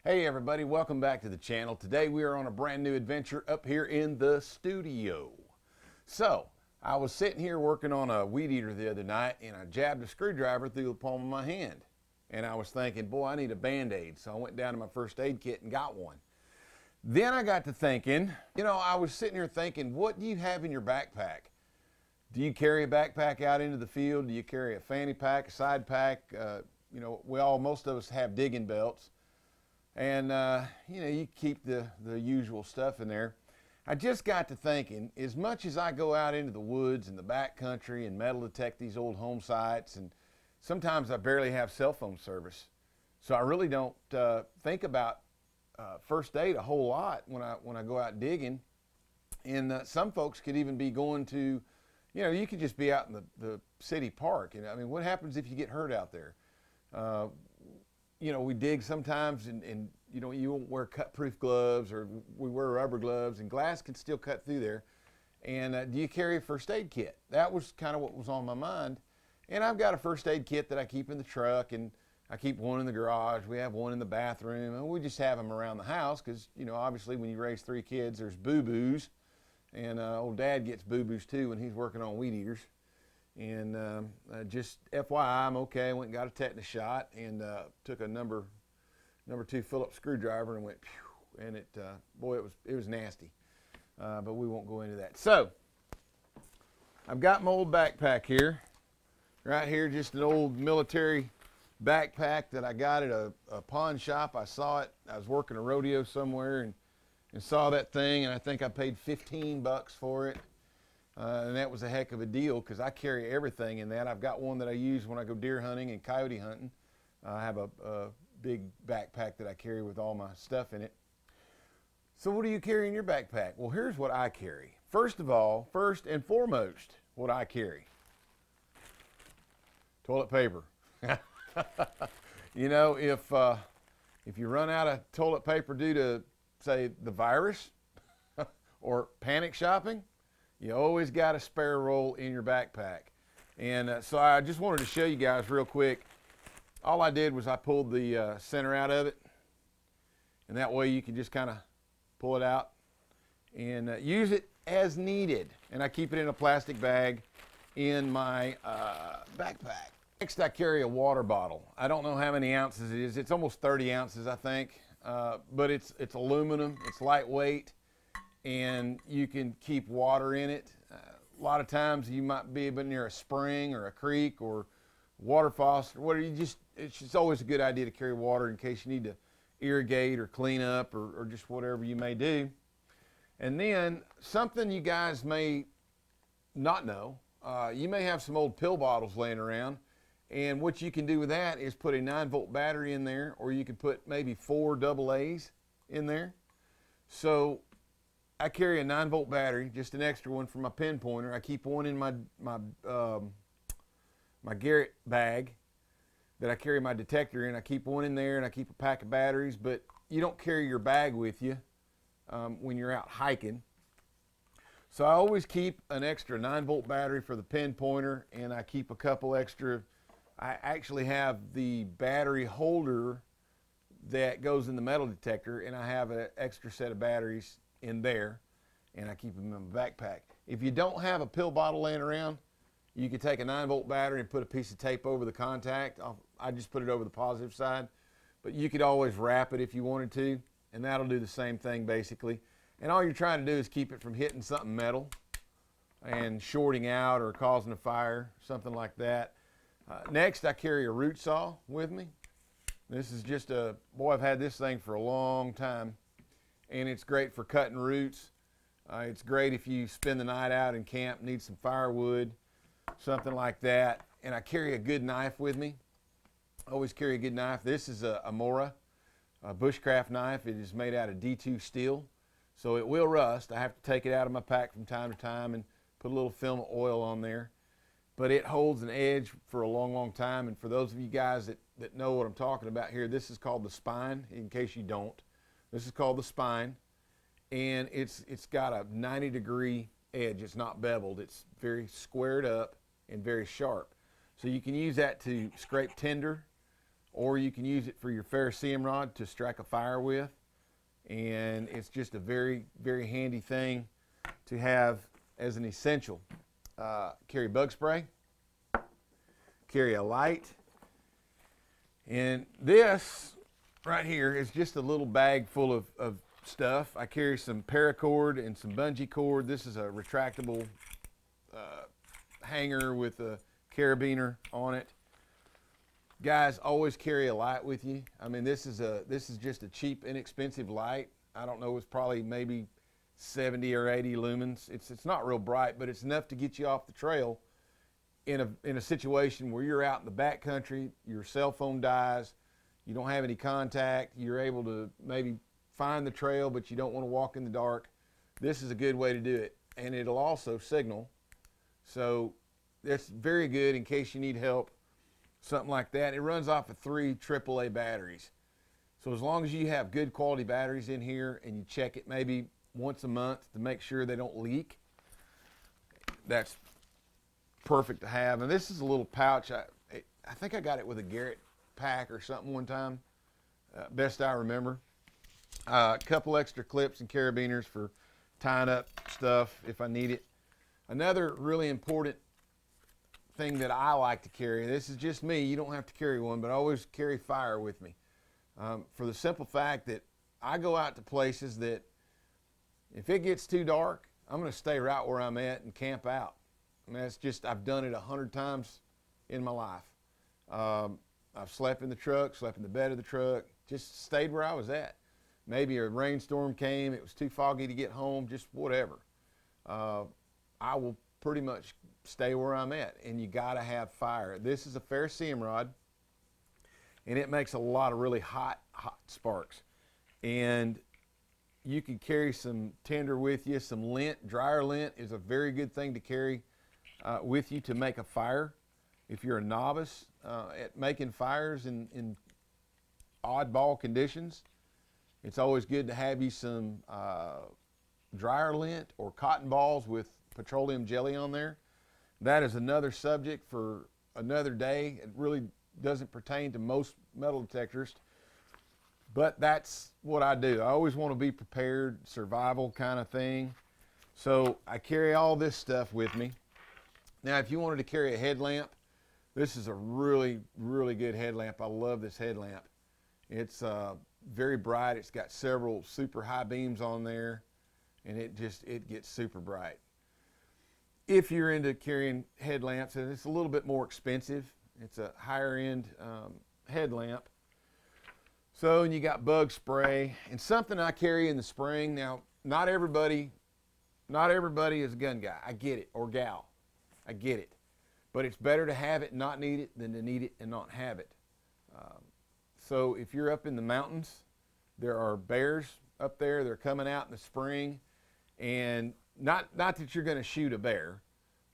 Hey everybody, welcome back to the channel. Today we are on a brand new adventure up here in the studio. So, I was sitting here working on a weed eater the other night and I jabbed a screwdriver through the palm of my hand. And I was thinking, boy, I need a Band-Aid. So I went down to my first aid kit and got one. Then I got to thinking, I was sitting here thinking, what do you have in your backpack? Do you carry a backpack out into the field? Do you carry a fanny pack, a side pack? Most of us have digging belts. And, you keep the usual stuff in there. I just got to thinking, as much as I go out into the woods and the back country and metal detect these old home sites, and sometimes I barely have cell phone service. So I really don't think about first aid a whole lot when I go out digging. And some folks could even be going to, you could just be out in the city park. And I mean, what happens if you get hurt out there? We dig sometimes and you won't wear cut-proof gloves, or we wear rubber gloves, and glass can still cut through there. And do you carry a first aid kit? That was kind of what was on my mind. And I've got a first aid kit that I keep in the truck, and I keep one in the garage. We have one in the bathroom, and we just have them around the house because, obviously when you raise 3 kids, there's boo-boos. And old dad gets boo-boos too when he's working on weed eaters. And just FYI, I'm okay. I went and got a tetanus shot and took a number 2 Phillips screwdriver and went pew, and it was nasty. But we won't go into that. So I've got my old backpack here, right here, just an old military backpack that I got at a pawn shop. I saw it. I was working a rodeo somewhere and saw that thing, and I think I paid $15 for it. And that was a heck of a deal because I carry everything in that. I've got one that I use when I go deer hunting and coyote hunting. I have a big backpack that I carry with all my stuff in it. So what do you carry in your backpack? Well, here's what I carry. First and foremost, what I carry. Toilet paper. If you run out of toilet paper due to, say, the virus or panic shopping, you always got a spare roll in your backpack. And so I just wanted to show you guys real quick. All I did was I pulled the center out of it. And that way you can just kind of pull it out and use it as needed. And I keep it in a plastic bag in my backpack. Next, I carry a water bottle. I don't know how many ounces it is. It's almost 30 ounces, I think. But it's aluminum, it's lightweight, and you can keep water in it. A lot of times you might be near a spring or a creek or water faucet or whatever. It's just always a good idea to carry water in case you need to irrigate or clean up or just whatever you may do. And then something you guys may not know, you may have some old pill bottles laying around, and what you can do with that is put a 9-volt battery in there, or you can put maybe 4 AA's in there. So I carry a 9-volt battery, just an extra one for my pinpointer. I keep one in my Garrett bag that I carry my detector in. I keep one in there, and I keep a pack of batteries, but you don't carry your bag with you when you're out hiking. So I always keep an extra 9-volt battery for the pinpointer, and I keep a couple extra. I actually have the battery holder that goes in the metal detector, and I have an extra set of batteries in there, and I keep them in my backpack. If you don't have a pill bottle laying around, you could take a 9-volt battery and put a piece of tape over the contact. I just put it over the positive side, but you could always wrap it if you wanted to, and that'll do the same thing basically. And all you're trying to do is keep it from hitting something metal and shorting out or causing a fire, something like that. Next, I carry a root saw with me. This is just I've had this thing for a long time, and it's great for cutting roots. It's great if you spend the night out in camp, need some firewood, something like that. And I carry a good knife with me. I always carry a good knife. This is a Mora, a bushcraft knife. It is made out of D2 steel, so it will rust. I have to take it out of my pack from time to time and put a little film of oil on there. But it holds an edge for a long, long time. And for those of you guys that know what I'm talking about here, this is called the spine, in case you don't. This is called the spine. And it's got a 90-degree edge. It's not beveled. It's very squared up and very sharp. So you can use that to scrape tinder, or you can use it for your ferrocerium rod to strike a fire with. And it's just a very, very handy thing to have as an essential. Carry bug spray, carry a light, and this right here is just a little bag full of stuff. I carry some paracord and some bungee cord. This is a retractable hanger with a carabiner on it. Guys, always carry a light with you. I mean, this is just a cheap, inexpensive light. I don't know, it's probably maybe 70 or 80 lumens. It's not real bright, but it's enough to get you off the trail in a situation where you're out in the back country, your cell phone dies, you don't have any contact, you're able to maybe find the trail, but you don't want to walk in the dark. This is a good way to do it, and it'll also signal. So that's very good in case you need help, something like that. It runs off of 3 AAA batteries. So as long as you have good quality batteries in here and you check it maybe once a month to make sure they don't leak, that's perfect to have. And this is a little pouch. I think I got it with a Garrett pack or something one time, best I remember. A couple extra clips and carabiners for tying up stuff if I need it. Another really important thing that I like to carry, this is just me, you don't have to carry one, but I always carry fire with me. For the simple fact that I go out to places that if it gets too dark, I'm going to stay right where I'm at and camp out. I mean, it's just, I've done it 100 times in my life. I've slept in the truck, slept in the bed of the truck, just stayed where I was at. Maybe a rainstorm came, it was too foggy to get home, just whatever. I will pretty much stay where I'm at, and you gotta have fire. This is a ferrocerium rod, and it makes a lot of really hot sparks. And you can carry some tinder with you, some lint. Dryer lint is a very good thing to carry with you to make a fire. If you're a novice at making fires in oddball conditions, it's always good to have you some dryer lint or cotton balls with petroleum jelly on there. That is another subject for another day. It really doesn't pertain to most metal detectors, but that's what I do. I always want to be prepared, survival kind of thing. So I carry all this stuff with me. Now, if you wanted to carry a headlamp, this is a really, really good headlamp. I love this headlamp. It's very bright. It's got several super high beams on there, and it gets super bright. If you're into carrying headlamps, and it's a little bit more expensive, it's a higher end headlamp. So, and you got bug spray, and something I carry in the spring. Now, not everybody is a gun guy. I get it, or gal. I get it. But it's better to have it and not need it than to need it and not have it. So if you're up in the mountains, there are bears up there. They're coming out in the spring, and not that you're going to shoot a bear,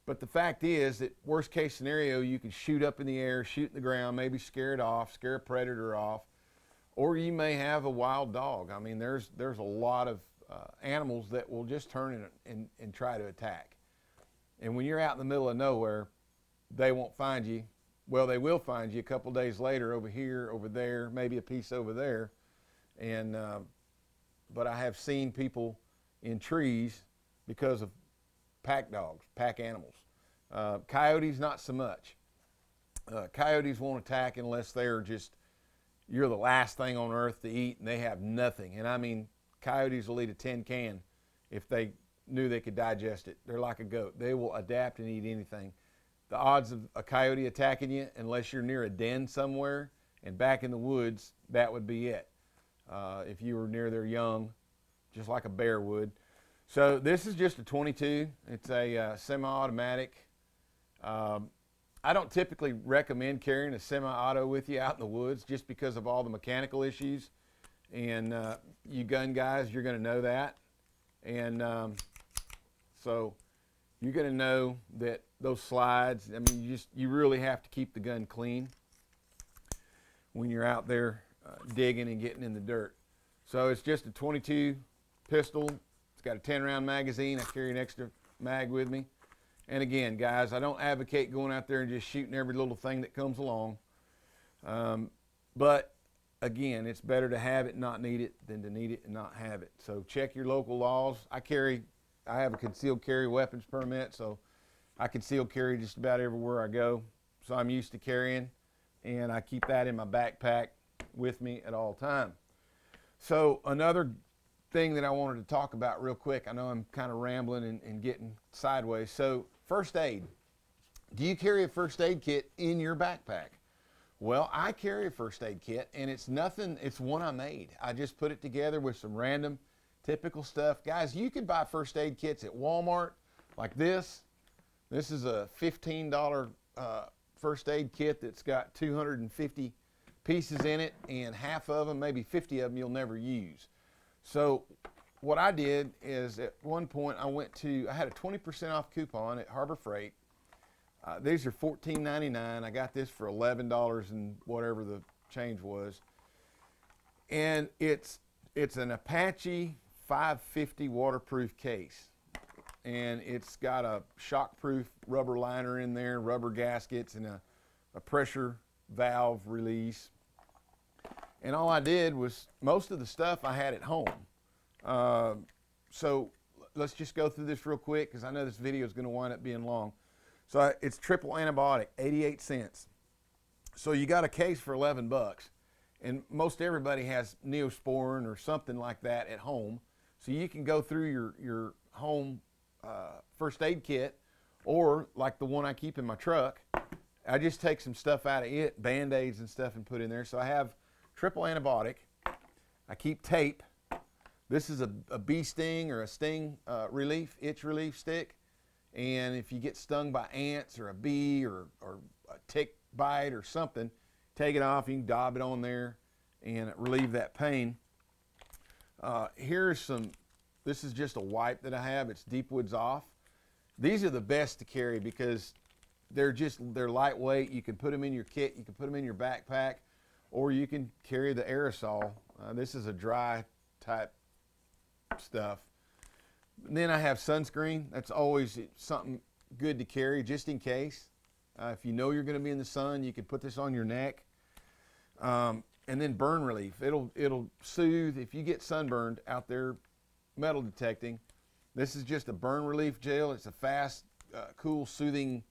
but the fact is that worst case scenario, you can shoot up in the air, shoot in the ground, maybe scare it off, scare a predator off, or you may have a wild dog. I mean, there's a lot of animals that will just turn and try to attack. And when you're out in the middle of nowhere, they won't find you. Well, they will find you a couple days later over here, over there, maybe a piece over there. And but I have seen people in trees because of pack dogs, pack animals. Coyotes, not so much. Coyotes won't attack unless you're the last thing on earth to eat and they have nothing. And I mean, coyotes will eat a tin can if they knew they could digest it. They're like a goat. They will adapt and eat anything. The odds of a coyote attacking you, unless you're near a den somewhere and back in the woods, that would be it. If you were near their young, just like a bear would. So this is just a 22. It's a semi-automatic. I don't typically recommend carrying a semi-auto with you out in the woods just because of all the mechanical issues. And you gun guys, you're going to know that. And so you're going to know that those slides, I mean, you really have to keep the gun clean when you're out there digging and getting in the dirt. So it's just a 22 pistol. It's got a 10-round magazine. I carry an extra mag with me. And again, guys, I don't advocate going out there and just shooting every little thing that comes along. But again, it's better to have it and not need it than to need it and not have it. So check your local laws. I have a concealed carry weapons permit, so I conceal carry just about everywhere I go. So I'm used to carrying, and I keep that in my backpack with me at all time. So another thing that I wanted to talk about real quick, I know I'm kind of rambling and getting sideways. So first aid. Do you carry a first aid kit in your backpack? Well, I carry a first aid kit, and it's nothing, it's one I made. I just put it together with some random typical stuff. Guys, you could buy first aid kits at Walmart like this. This is a $15 first aid kit that's got 250 pieces in it, and half of them, maybe 50 of them, you'll never use. So what I did is at one point I had a 20% off coupon at Harbor Freight. These are $14.99. I got this for $11 and whatever the change was. And it's an Apache 550 waterproof case. And it's got a shockproof rubber liner in there, rubber gaskets, and a pressure valve release. And all I did was, most of the stuff I had at home. So let's just go through this real quick, because I know this video is going to wind up being long. So it's triple antibiotic, 88 cents. So you got a case for 11 bucks. And most everybody has Neosporin or something like that at home. So you can go through your home first aid kit, or like the one I keep in my truck, I just take some stuff out of it, Band-Aids and stuff, and put in there. So I have triple antibiotic. I keep tape. This is a bee sting or a sting itch relief stick. And if you get stung by ants or a bee or a tick bite or something, take it off. You can daub it on there and relieve that pain. This is just a wipe that I have. It's Deepwood's Off. These are the best to carry because they're lightweight. You can put them in your kit. You can put them in your backpack, or you can carry the aerosol. This is a dry type stuff. And then I have sunscreen. That's always something good to carry just in case. If you know you're going to be in the sun, you can put this on your neck. And then burn relief. It'll soothe. If you get sunburned out there metal detecting, this is just a burn relief gel. It's a fast, cool, soothing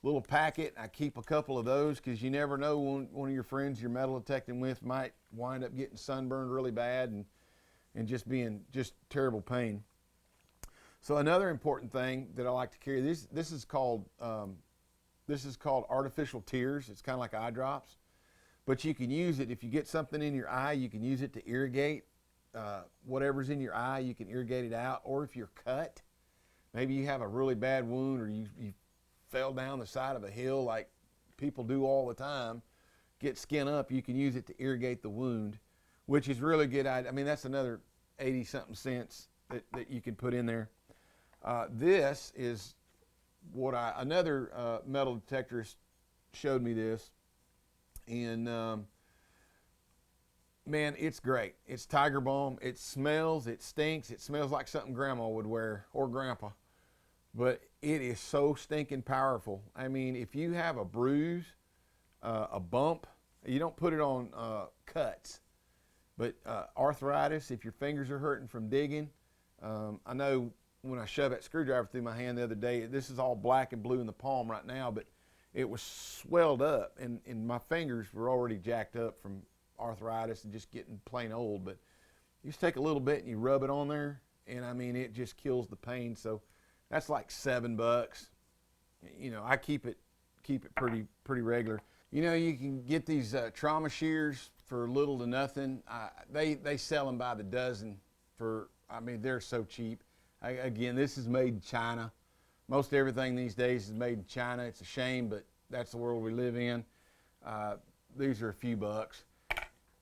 little packet. I keep a couple of those because you never know when one of your friends you're metal detecting with might wind up getting sunburned really bad and just being terrible pain. So another important thing that I like to carry, this is called artificial tears. It's kind of like eye drops, but you can use it if you get something in your eye. You can use it to irrigate whatever's in your eye. You can irrigate it out, or if you're cut, maybe you have a really bad wound, or you fell down the side of a hill like people do all the time, get skin up. You can use it to irrigate the wound, which is really good. I mean, that's another 80-something cents that you can put in there. This is what another metal detector showed me this, and man, it's great. It's Tiger Balm. It smells, it stinks. It smells like something Grandma would wear, or Grandpa, but it is so stinking powerful. I mean, if you have a bruise, a bump, you don't put it on cuts, but arthritis, if your fingers are hurting from digging, I know when I shoved that screwdriver through my hand the other day, this is all black and blue in the palm right now, but it was swelled up, and my fingers were already jacked up from arthritis and just getting plain old. But you just take a little bit and you rub it on there, and I mean, it just kills the pain. So that's like $7. You know, I keep it pretty regular. You know, you can get these trauma shears for little to nothing. They sell them by the dozen for, I mean, they're so cheap. Again, this is made in China. Most everything these days is made in China. It's a shame, but that's the world we live in. These are a few bucks.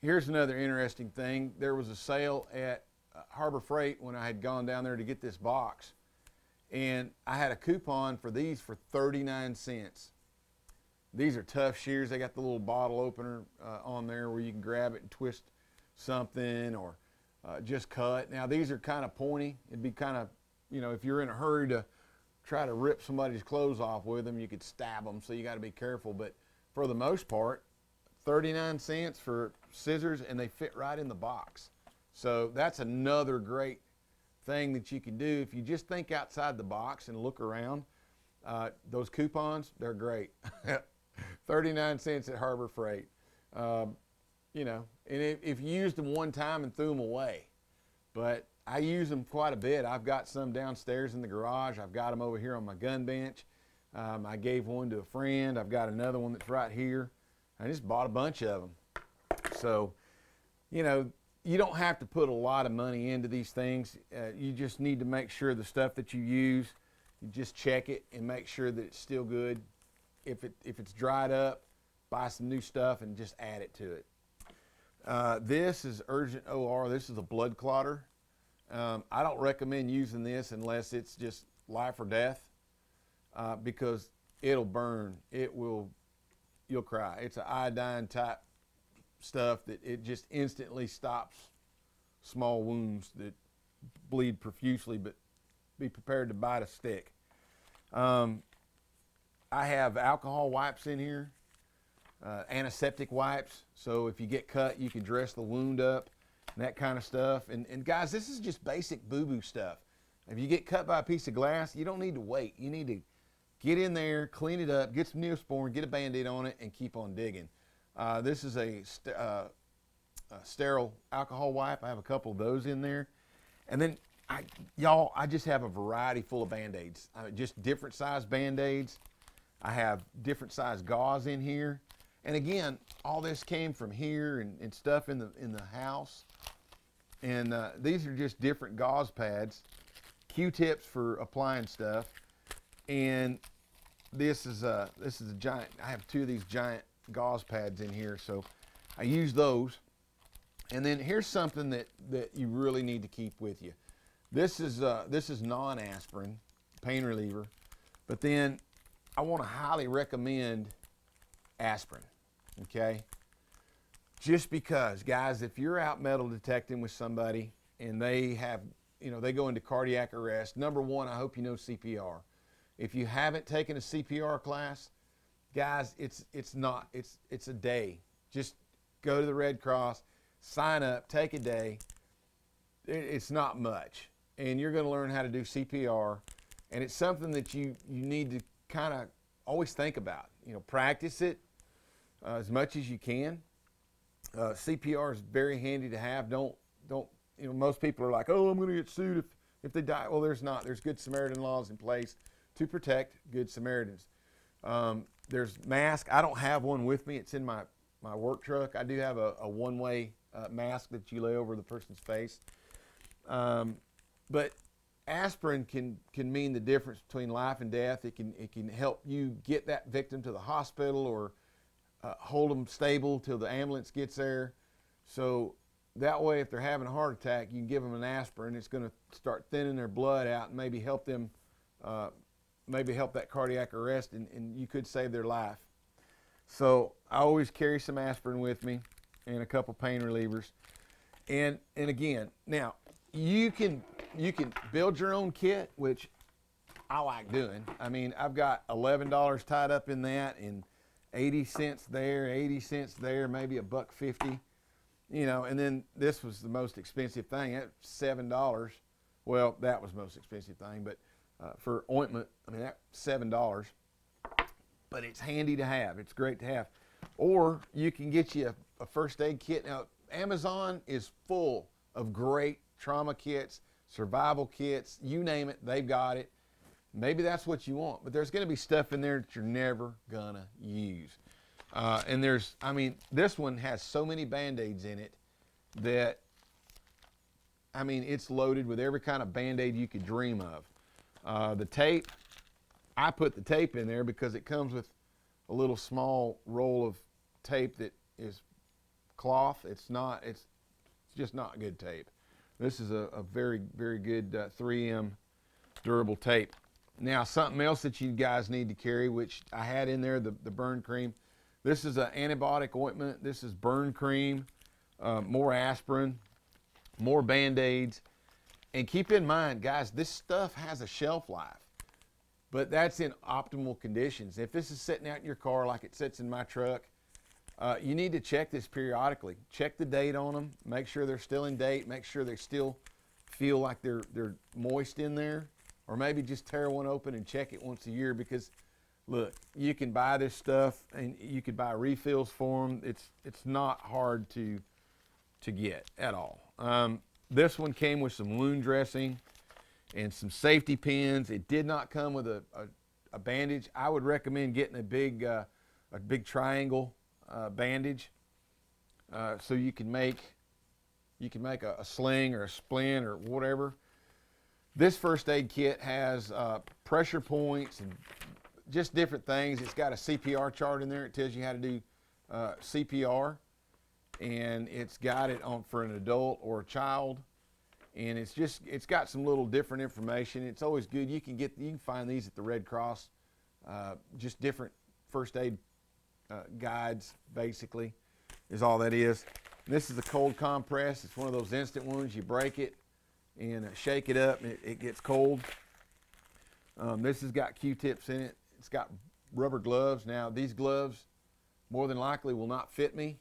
Here's another interesting thing. There was a sale at Harbor Freight when I had gone down there to get this box, and I had a coupon for these for 39 cents. These are tough shears. They got the little bottle opener on there where you can grab it and twist something, or just cut. Now these are kind of pointy. It'd be kind of, you know, if you're in a hurry to try to rip somebody's clothes off with them, you could stab them, so you got to be careful. But for the most part, 39 cents for scissors, and they fit right in the box. So that's another great thing that you can do if you just think outside the box and look around. Those coupons, they're great. 39 cents at Harbor Freight. You know, and if you used them one time and threw them away, but I use them quite a bit. I've got some downstairs in the garage. I've got them over here on my gun bench. I gave one to a friend. I've got another one that's right here. I just bought a bunch of them. So, you know, you don't have to put a lot of money into these things. You just need to make sure the stuff that you use, you just check it and make sure that it's still good. If it's dried up, buy some new stuff and just add it to it. This is Urgent OR. This is a blood clotter. I don't recommend using this unless it's just life or death, because it'll burn. You'll cry. It's an iodine type stuff that it just instantly stops small wounds that bleed profusely, but be prepared to bite a stick. I have alcohol wipes in here, antiseptic wipes, so if you get cut, you can dress the wound up and that kind of stuff. And guys, this is just basic boo-boo stuff. If you get cut by a piece of glass, you don't need to wait. You need to get in there, clean it up, get some Neosporin, get a Band-Aid on it, and keep on digging. This is a sterile alcohol wipe. I have a couple of those in there. And then, I just have a variety full of Band-Aids. Just different size Band-Aids. I have different size gauze in here. And again, all this came from here and stuff in the house. And these are just different gauze pads, Q-tips for applying stuff. And this is a giant. I have two of these giant gauze pads in here, so I use those. And then here's something that you really need to keep with you. This is non-aspirin pain reliever, but then I want to highly recommend aspirin. Okay, just because, guys, if you're out metal detecting with somebody and they have, they go into cardiac arrest, number one, I hope you know CPR. If you haven't taken a CPR class, guys, it's a day. Just go to the Red Cross, sign up, take a day. It's not much, and you're going to learn how to do CPR, and it's something that you need to kind of always think about. Practice it as much as you can. CPR is very handy to have. Don't. Most people are like, oh, I'm going to get sued if they die. Well, there's not. There's Good Samaritan laws in place to protect Good Samaritans. There's mask. I don't have one with me. It's in my work truck. I do have a one-way mask that you lay over the person's face. But aspirin can mean the difference between life and death. It can help you get that victim to the hospital or hold them stable till the ambulance gets there. So that way, if they're having a heart attack, you can give them an aspirin. It's going to start thinning their blood out and maybe help them, maybe help that cardiac arrest, and you could save their life. So I always carry some aspirin with me and a couple pain relievers. And again, now you can build your own kit, which I like doing. I mean, I've got $11 tied up in that, and 80 cents there, 80 cents there, maybe $1.50, and then this was the most expensive thing at $7. Well, that was the most expensive thing, but for ointment, I mean, that's $7, but it's handy to have. It's great to have. Or you can get you a first aid kit. Now, Amazon is full of great trauma kits, survival kits, you name it, they've got it. Maybe that's what you want, but there's going to be stuff in there that you're never going to use. And this one has so many Band-Aids in it that, it's loaded with every kind of Band-Aid you could dream of. The tape, I put the tape in there because it comes with a little small roll of tape that is cloth. It's just not good tape. This is a very, very good 3M durable tape. Now, something else that you guys need to carry, which I had in there, the burn cream. This is an antibiotic ointment. This is burn cream, more aspirin, more Band-Aids. And keep in mind, guys, this stuff has a shelf life, but that's in optimal conditions. If this is sitting out in your car like it sits in my truck, You need to check this periodically. Check the date on them. Make sure they're still in date. Make sure they still feel like they're moist in there. Or maybe just tear one open and check it once a year, because look, you can buy this stuff and you could buy refills for them. It's not hard to get at all. This one came with some wound dressing and some safety pins. It did not come with a bandage. I would recommend getting a big triangle bandage, so you can make a sling or a splint or whatever. This first aid kit has pressure points and just different things. It's got a CPR chart in there. It tells you how to do CPR, and it's got it on for an adult or a child. And it's got some little different information. It's always good. You can find these at the Red Cross, just different first aid guides, basically, is all that is. And this is a cold compress. It's one of those instant ones. You break it and shake it up, and it gets cold. This has got Q-tips in it. It's got rubber gloves. Now, these gloves more than likely will not fit me,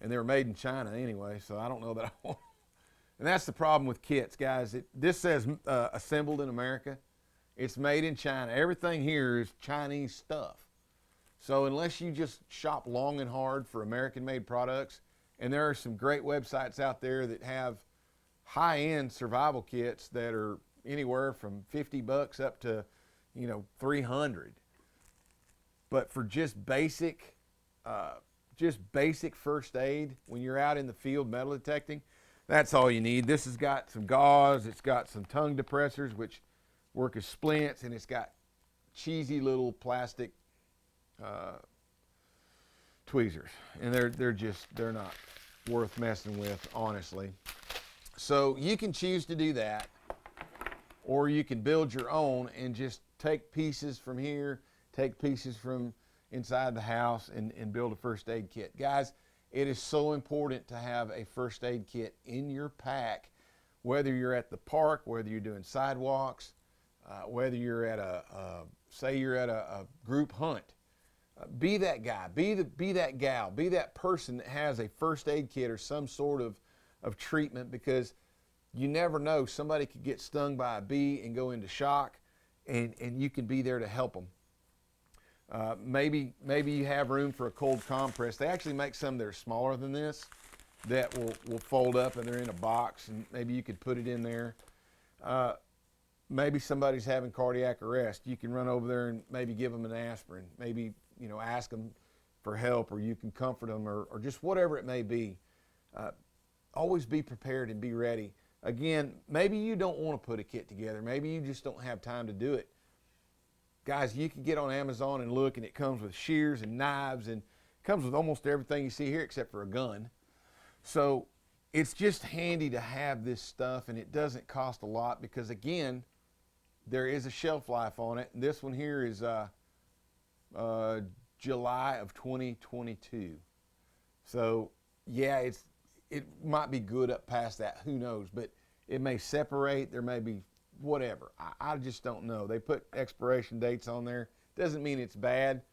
and they were made in China anyway, so I don't know that I want. And that's the problem with kits, guys. This says assembled in America. It's made in China. Everything here is Chinese stuff. So unless you just shop long and hard for American-made products, and there are some great websites out there that have high-end survival kits that are anywhere from $50 up to, $300. But for just basic first aid when you're out in the field metal detecting, that's all you need. This has got some gauze. It's got some tongue depressors, which work as splints, and it's got cheesy little plastic tweezers, and they're not worth messing with, honestly. So you can choose to do that, or you can build your own and just take pieces from here, take pieces from inside the house, and build a first aid kit. Guys, it is so important to have a first aid kit in your pack, whether you're at the park, whether you're doing sidewalks, whether you're at say you're at a group hunt. Be that guy, be that gal, be that person that has a first aid kit or some sort of treatment, because you never know. Somebody could get stung by a bee and go into shock, and you can be there to help them. Maybe you have room for a cold compress. They actually make some that are smaller than this that will fold up, and they're in a box, and maybe you could put it in there. Maybe somebody's having cardiac arrest. You can run over there and maybe give them an aspirin. Maybe ask them for help, or you can comfort them, or just whatever it may be. Always be prepared and be ready. Again, maybe you don't want to put a kit together. Maybe you just don't have time to do it. Guys, you can get on Amazon and look, and it comes with shears and knives, and it comes with almost everything you see here except for a gun. So it's just handy to have this stuff, and it doesn't cost a lot because, again, there is a shelf life on it. And this one here is July of 2022. So yeah, it might be good up past that. Who knows? But it may separate. There may be whatever. I just don't know. They put expiration dates on there. Doesn't mean it's bad,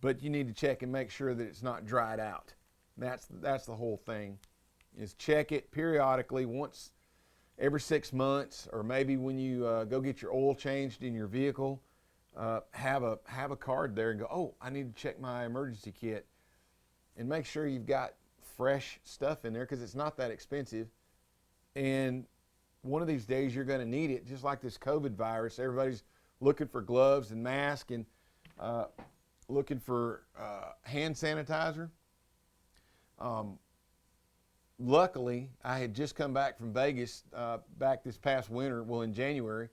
but you need to check and make sure that it's not dried out. That's the whole thing. Is check it periodically, once every 6 months, or maybe when you go get your oil changed in your vehicle. Have a card there and go, oh, I need to check my emergency kit, and make sure you've got fresh stuff in there, because it's not that expensive. And one of these days you're going to need it, just like this COVID virus. Everybody's looking for gloves and masks, and looking for hand sanitizer. Luckily, I had just come back from Vegas back this past winter. Well, in January,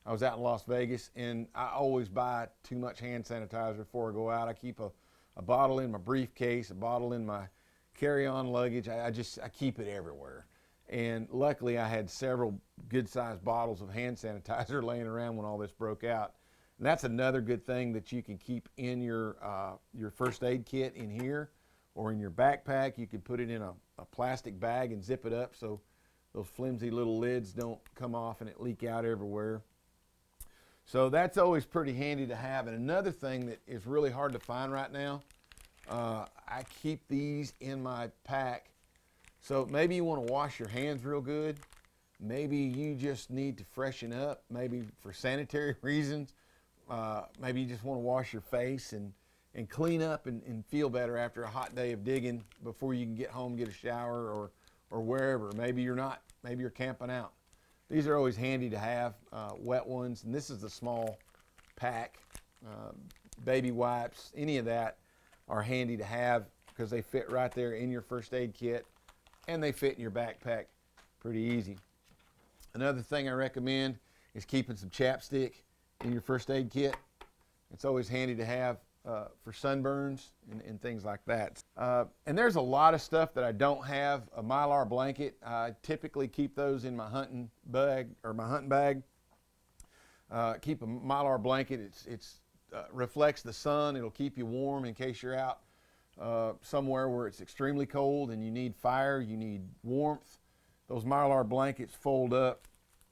I was out in Las Vegas, and I always buy too much hand sanitizer before I go out. I keep a bottle in my briefcase, a bottle in my carry-on luggage. I keep it everywhere. And luckily, I had several good-sized bottles of hand sanitizer laying around when all this broke out. And that's another good thing that you can keep in your first aid kit in here, or in your backpack. You can put it in a plastic bag and zip it up so those flimsy little lids don't come off and it leak out everywhere. So that's always pretty handy to have. And another thing that is really hard to find right now I keep these in my pack. So maybe you want to wash your hands real good. Maybe you just need to freshen up, maybe for sanitary reasons. Maybe you just want to wash your face and clean up and feel better after a hot day of digging before you can get home, get a shower, or wherever. Maybe you're not. Maybe you're camping out. These are always handy to have, wet ones. And this is the small pack. Baby wipes, any of that are handy to have because they fit right there in your first aid kit and they fit in your backpack pretty easy. Another thing I recommend is keeping some chapstick in your first aid kit. It's always handy to have for sunburns and things like that. And there's a lot of stuff that I don't have. A Mylar blanket, I typically keep those in my hunting bag or my hunting bag. Keep a Mylar blanket. It's reflects the sun. It'll keep you warm in case you're out somewhere where it's extremely cold and you need fire, you need warmth. Those Mylar blankets fold up.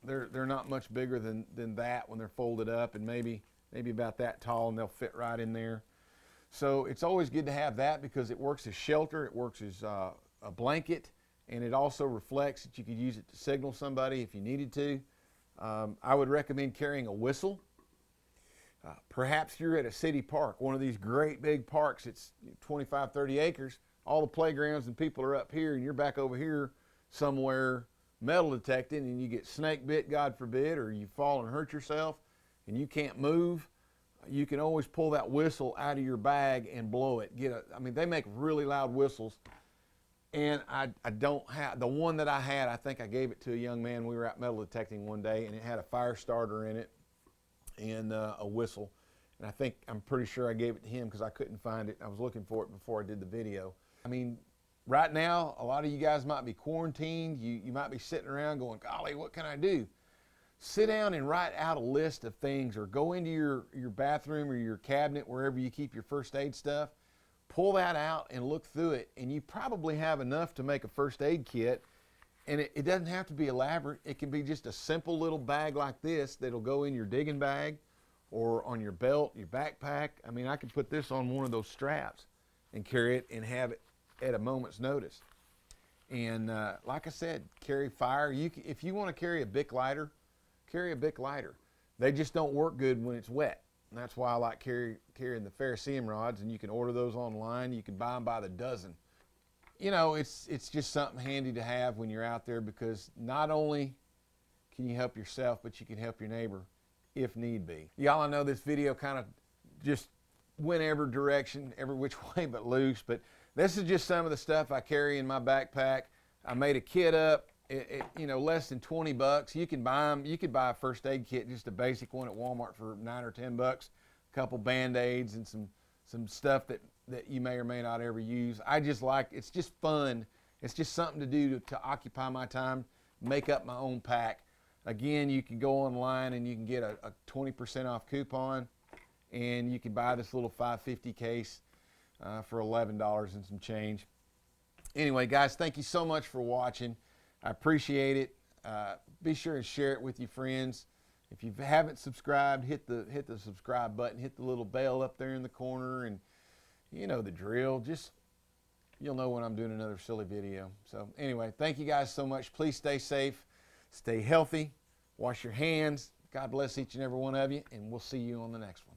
They're not much bigger than that when they're folded up, and maybe about that tall, and they'll fit right in there. So it's always good to have that because it works as shelter, it works as a blanket, and it also reflects that you could use it to signal somebody if you needed to. I would recommend carrying a whistle. Perhaps you're at a city park, one of these great big parks. It's 25, 30 acres. All the playgrounds and people are up here, and you're back over here somewhere metal detecting, and you get snake bit, God forbid, or you fall and hurt yourself, and you can't move. You can always pull that whistle out of your bag and blow it. I mean, they make really loud whistles. And I don't have, the one that I had, I think I gave it to a young man. We were out metal detecting one day, and it had a fire starter in it and a whistle. And I'm pretty sure I gave it to him because I couldn't find it. I was looking for it before I did the video. I mean, right now, a lot of you guys might be quarantined. You might be sitting around going, golly, what can I do? Sit down and write out a list of things, or go into your bathroom or your cabinet, wherever you keep your first aid stuff. Pull that out and look through it, and you probably have enough to make a first aid kit. And it doesn't have to be elaborate. It can be just a simple little bag like this that'll go in your digging bag or on your belt, your backpack. I mean, I could put this on one of those straps and carry it and have it at a moment's notice. And like I said, carry fire. If you want to carry a Bic lighter, carry a Bic lighter. They just don't work good when it's wet. And that's why I like carrying the ferrocerium rods, and you can order those online. You can buy them by the dozen. You know, it's just something handy to have when you're out there, because not only can you help yourself, but you can help your neighbor if need be. Y'all, I know this video kind of just went every direction, every which way but loose, but this is just some of the stuff I carry in my backpack. I made a kit up, you know, less than 20 bucks. You can buy them. You could buy a first aid kit, just a basic one at Walmart, for 9 or 10 bucks. A couple Band-Aids and some stuff that you may or may not ever use. I just like, it's just fun. It's just something to do to occupy my time, make up my own pack. Again, you can go online and you can get a 20% off coupon, and you can buy this little 550 case for $11 and some change. Anyway, guys, thank you so much for watching. I appreciate it. Be sure and share it with your friends. If you haven't subscribed, hit the subscribe button, hit the little bell up there in the corner, and you know the drill. Just, you'll know when I'm doing another silly video. So anyway, thank you guys so much. Please stay safe, stay healthy, wash your hands. God bless each and every one of you, and we'll see you on the next one.